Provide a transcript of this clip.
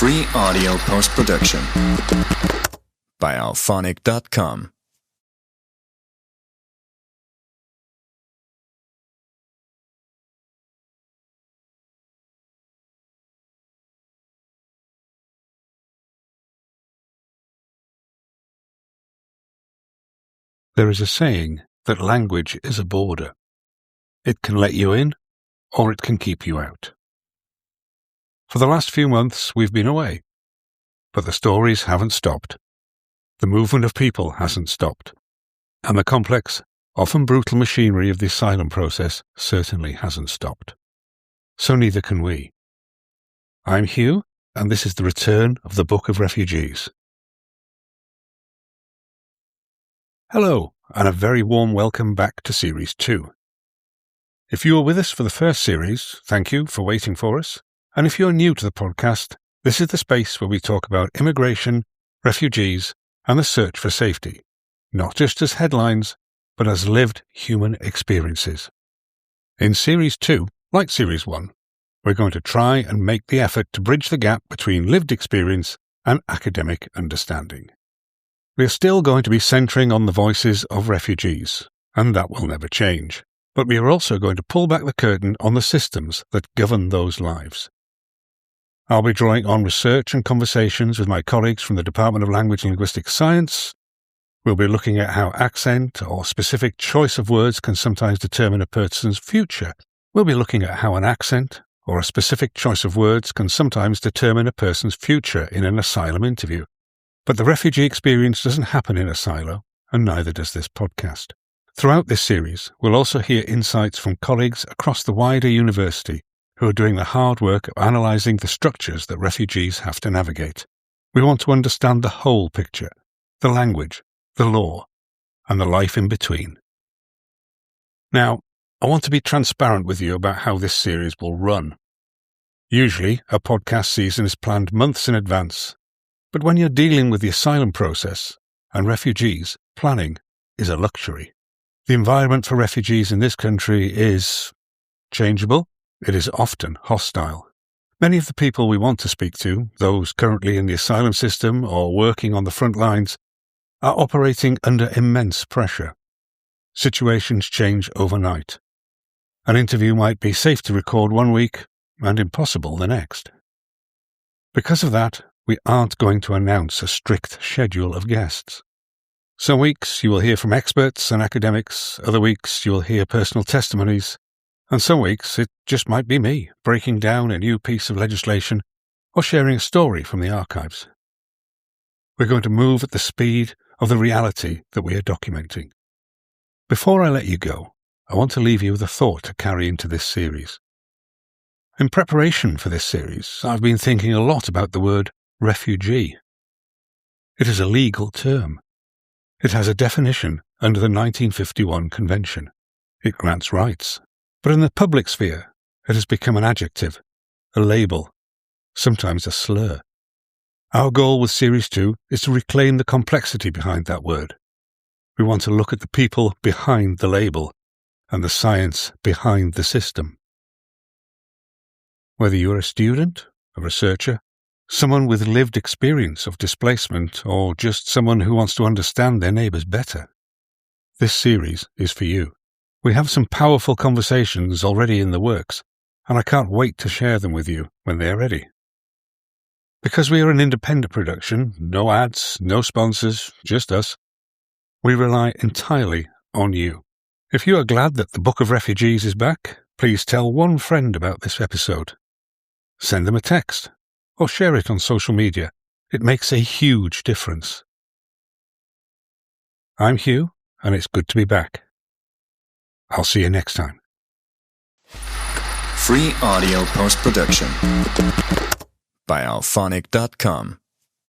Free audio post-production by alphonic.com. There is a saying that language is a border. It can let you in, or it can keep you out. For the last few months, we've been away, but the stories haven't stopped. The movement of people hasn't stopped, and the complex, often brutal machinery of the asylum process certainly hasn't stopped. So neither can we. I'm Hugh, and this is the return of the Book of Refugees. Hello, and a very warm welcome back to Series 2. If you were with us for the first series, thank you for waiting for us. And if you're new to the podcast, this is the space where we talk about immigration, refugees, and the search for safety, not just as headlines, but as lived human experiences. In Series 2, like Series 1, we're going to try and make the effort to bridge the gap between lived experience and academic understanding. We are still going to be centering on the voices of refugees, and that will never change. But we are also going to pull back the curtain on the systems that govern those lives. I'll be drawing on research and conversations with my colleagues from the Department of Language and Linguistic Science. We'll be looking at how accent or specific choice of words can sometimes determine a person's future. We'll be looking at how an accent or a specific choice of words can sometimes determine a person's future in an asylum interview. But the refugee experience doesn't happen in a silo, and neither does this podcast. Throughout this series, we'll also hear insights from colleagues across the wider university who are doing the hard work of analysing the structures that refugees have to navigate. We want to understand the whole picture, the language, the law, and the life in between. Now, I want to be transparent with you about how this series will run. Usually, a podcast season is planned months in advance, but when you're dealing with the asylum process and refugees, planning is a luxury. The environment for refugees in this country is changeable. It is often hostile. Many of the people we want to speak to, those currently in the asylum system or working on the front lines, are operating under immense pressure. Situations change overnight. An interview might be safe to record one week and impossible the next. Because of that, we aren't going to announce a strict schedule of guests. Some weeks you will hear from experts and academics, other weeks you will hear personal testimonies, and some weeks it just might be me breaking down a new piece of legislation or sharing a story from the archives. We're going to move at the speed of the reality that we are documenting. Before I let you go, I want to leave you with a thought to carry into this series. In preparation for this series, I've been thinking a lot about the word refugee. It is a legal term. It has a definition under the 1951 Convention. It grants rights. But in the public sphere, it has become an adjective, a label, sometimes a slur. Our goal with Series 2 is to reclaim the complexity behind that word. We want to look at the people behind the label and the science behind the system. Whether you're a student, a researcher, someone with lived experience of displacement, or just someone who wants to understand their neighbours better, this series is for you. We have some powerful conversations already in the works, and I can't wait to share them with you when they are ready. Because we are an independent production, no ads, no sponsors, just us, we rely entirely on you. If you are glad that the Book of Refugees is back, please tell one friend about this episode. Send them a text, or share it on social media. It makes a huge difference. I'm Hugh, and it's good to be back. I'll see you next time. Free audio post-production by alphonic.com.